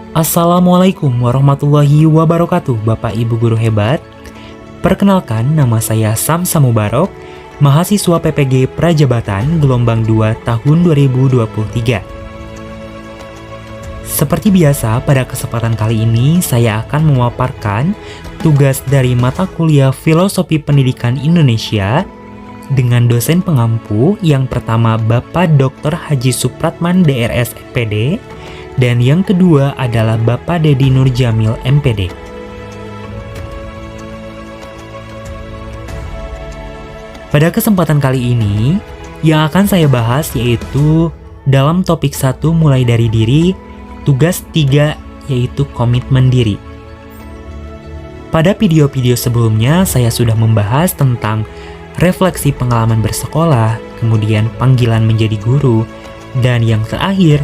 Assalamualaikum warahmatullahi wabarakatuh, Bapak Ibu Guru hebat. Perkenalkan, nama saya Samsa Mubarok, mahasiswa PPG Prajabatan gelombang 2 tahun 2023. Seperti biasa, pada kesempatan kali ini saya akan memaparkan tugas dari mata kuliah Filosofi Pendidikan Indonesia dengan dosen pengampu yang pertama Bapak Dr. Haji Supratman DRS MPD, dan yang kedua adalah Bapak Dedi Nurjamil MPD. Pada kesempatan kali ini, yang akan saya bahas yaitu dalam topik 1 mulai dari diri, tugas 3 yaitu komitmen diri. Pada video-video sebelumnya saya sudah membahas tentang refleksi pengalaman bersekolah, kemudian panggilan menjadi guru, dan yang terakhir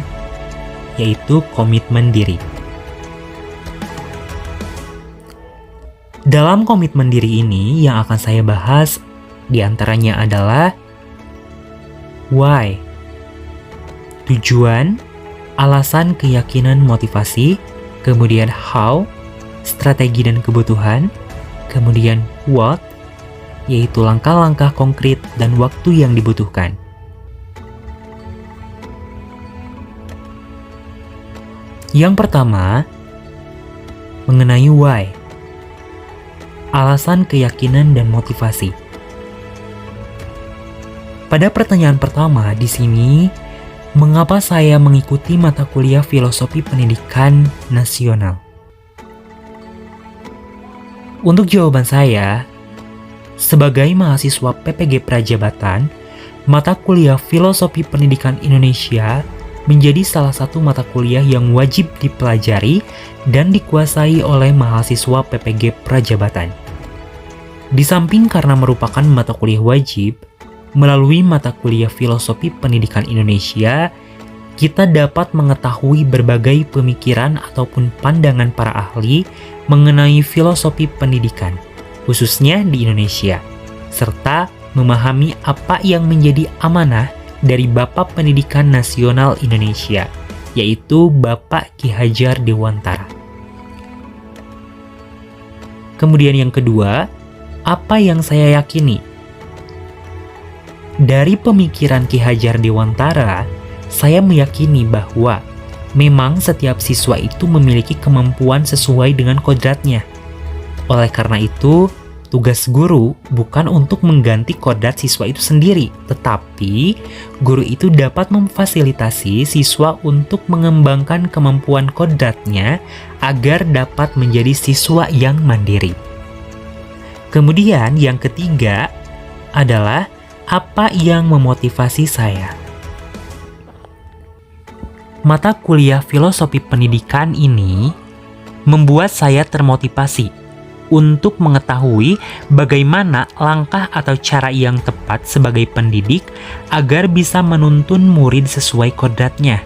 yaitu komitmen diri. Dalam komitmen diri ini yang akan saya bahas diantaranya adalah why, tujuan, alasan, keyakinan, motivasi, kemudian how, strategi dan kebutuhan, kemudian what, yaitu langkah-langkah konkret dan waktu yang dibutuhkan. Yang pertama, mengenai why, alasan, keyakinan, dan motivasi. Pada pertanyaan pertama di sini, mengapa saya mengikuti mata kuliah Filosofi Pendidikan Nasional? Untuk jawaban saya, sebagai mahasiswa PPG Prajabatan, mata kuliah Filosofi Pendidikan Indonesia menjadi salah satu mata kuliah yang wajib dipelajari dan dikuasai oleh mahasiswa PPG Prajabatan. Di samping karena merupakan mata kuliah wajib, melalui mata kuliah Filosofi Pendidikan Indonesia, kita dapat mengetahui berbagai pemikiran ataupun pandangan para ahli mengenai filosofi pendidikan, khususnya di Indonesia, serta memahami apa yang menjadi amanah dari Bapak Pendidikan Nasional Indonesia, yaitu Bapak Ki Hajar Dewantara. Kemudian yang kedua, apa yang saya yakini? Dari pemikiran Ki Hajar Dewantara, saya meyakini bahwa memang setiap siswa itu memiliki kemampuan sesuai dengan kodratnya. Oleh karena itu, tugas guru bukan untuk mengganti kodrat siswa itu sendiri, tetapi guru itu dapat memfasilitasi siswa untuk mengembangkan kemampuan kodratnya agar dapat menjadi siswa yang mandiri. Kemudian yang ketiga adalah apa yang memotivasi saya. Mata kuliah Filosofi Pendidikan ini membuat saya termotivasi untuk mengetahui bagaimana langkah atau cara yang tepat sebagai pendidik agar bisa menuntun murid sesuai kodratnya.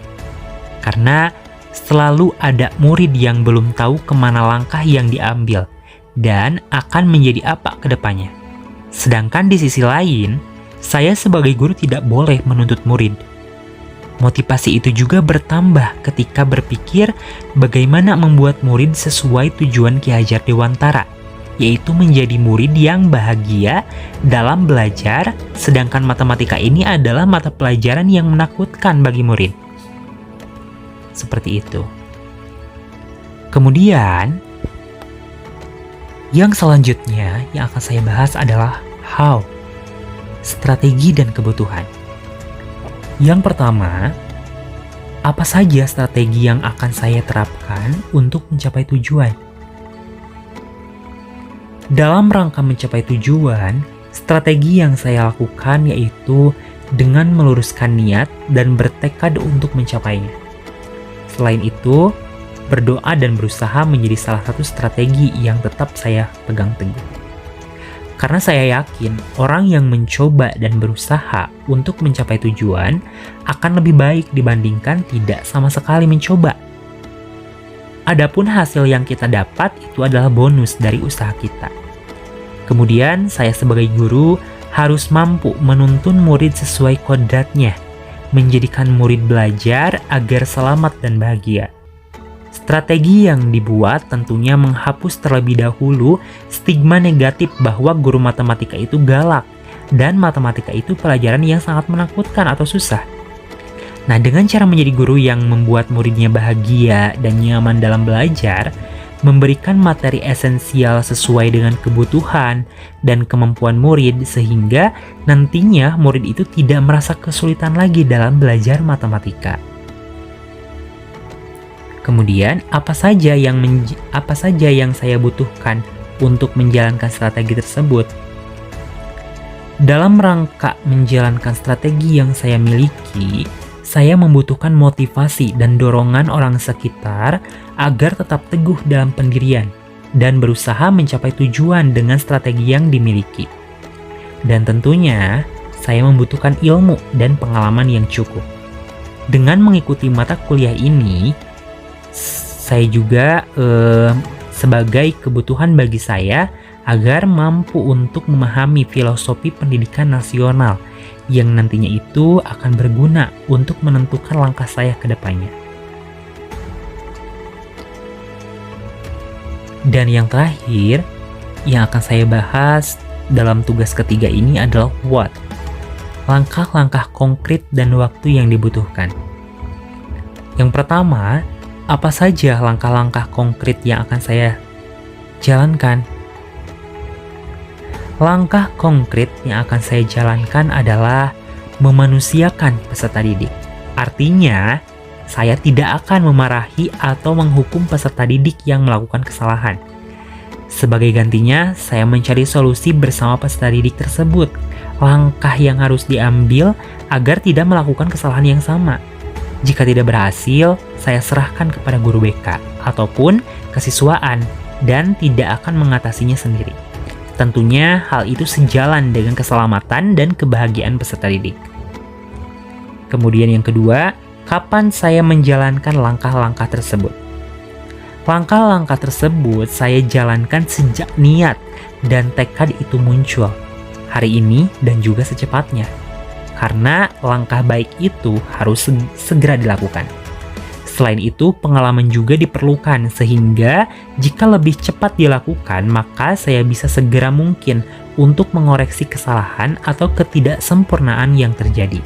Karena selalu ada murid yang belum tahu kemana langkah yang diambil dan akan menjadi apa ke depannya. Sedangkan di sisi lain, saya sebagai guru tidak boleh menuntut murid. Motivasi itu juga bertambah ketika berpikir bagaimana membuat murid sesuai tujuan Ki Hajar Dewantara, yaitu menjadi murid yang bahagia dalam belajar, sedangkan matematika ini adalah mata pelajaran yang menakutkan bagi murid. Seperti itu. Kemudian, yang selanjutnya yang akan saya bahas adalah how, strategi dan kebutuhan. Yang pertama, apa saja strategi yang akan saya terapkan untuk mencapai tujuan? Dalam rangka mencapai tujuan, strategi yang saya lakukan yaitu dengan meluruskan niat dan bertekad untuk mencapainya. Selain itu, berdoa dan berusaha menjadi salah satu strategi yang tetap saya pegang teguh. Karena saya yakin orang yang mencoba dan berusaha untuk mencapai tujuan akan lebih baik dibandingkan tidak sama sekali mencoba. Adapun hasil yang kita dapat itu adalah bonus dari usaha kita. Kemudian saya sebagai guru harus mampu menuntun murid sesuai kodratnya, menjadikan murid belajar agar selamat dan bahagia. Strategi yang dibuat tentunya menghapus terlebih dahulu stigma negatif bahwa guru matematika itu galak dan matematika itu pelajaran yang sangat menakutkan atau susah. Nah, dengan cara menjadi guru yang membuat muridnya bahagia dan nyaman dalam belajar, memberikan materi esensial sesuai dengan kebutuhan dan kemampuan murid sehingga nantinya murid itu tidak merasa kesulitan lagi dalam belajar matematika. Kemudian, apa saja yang saya butuhkan untuk menjalankan strategi tersebut? Dalam rangka menjalankan strategi yang saya miliki, saya membutuhkan motivasi dan dorongan orang sekitar agar tetap teguh dalam pendirian dan berusaha mencapai tujuan dengan strategi yang dimiliki. Dan tentunya, saya membutuhkan ilmu dan pengalaman yang cukup. Dengan mengikuti mata kuliah ini, saya juga sebagai kebutuhan bagi saya agar mampu untuk memahami filosofi pendidikan nasional yang nantinya itu akan berguna untuk menentukan langkah saya ke depannya. Dan yang terakhir yang akan saya bahas dalam tugas ketiga ini adalah what. Langkah-langkah konkret dan waktu yang dibutuhkan. Yang pertama, apa saja langkah-langkah konkret yang akan saya jalankan? Langkah konkret yang akan saya jalankan adalah memanusiakan peserta didik. Artinya, saya tidak akan memarahi atau menghukum peserta didik yang melakukan kesalahan. Sebagai gantinya, saya mencari solusi bersama peserta didik tersebut. Langkah yang harus diambil agar tidak melakukan kesalahan yang sama. Jika tidak berhasil, saya serahkan kepada guru BK ataupun kesiswaan dan tidak akan mengatasinya sendiri. Tentunya hal itu sejalan dengan keselamatan dan kebahagiaan peserta didik. Kemudian yang kedua, kapan saya menjalankan langkah-langkah tersebut? Langkah-langkah tersebut saya jalankan sejak niat dan tekad itu muncul, hari ini dan juga secepatnya. Karena langkah baik itu harus segera dilakukan. Selain itu, pengalaman juga diperlukan sehingga jika lebih cepat dilakukan, maka saya bisa segera mungkin untuk mengoreksi kesalahan atau ketidaksempurnaan yang terjadi.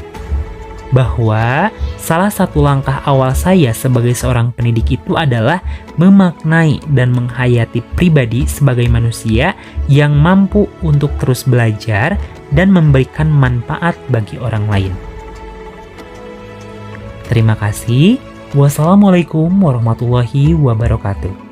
Bahwa salah satu langkah awal saya sebagai seorang pendidik itu adalah memaknai dan menghayati pribadi sebagai manusia yang mampu untuk terus belajar dan memberikan manfaat bagi orang lain. Terima kasih. Wassalamualaikum warahmatullahi wabarakatuh.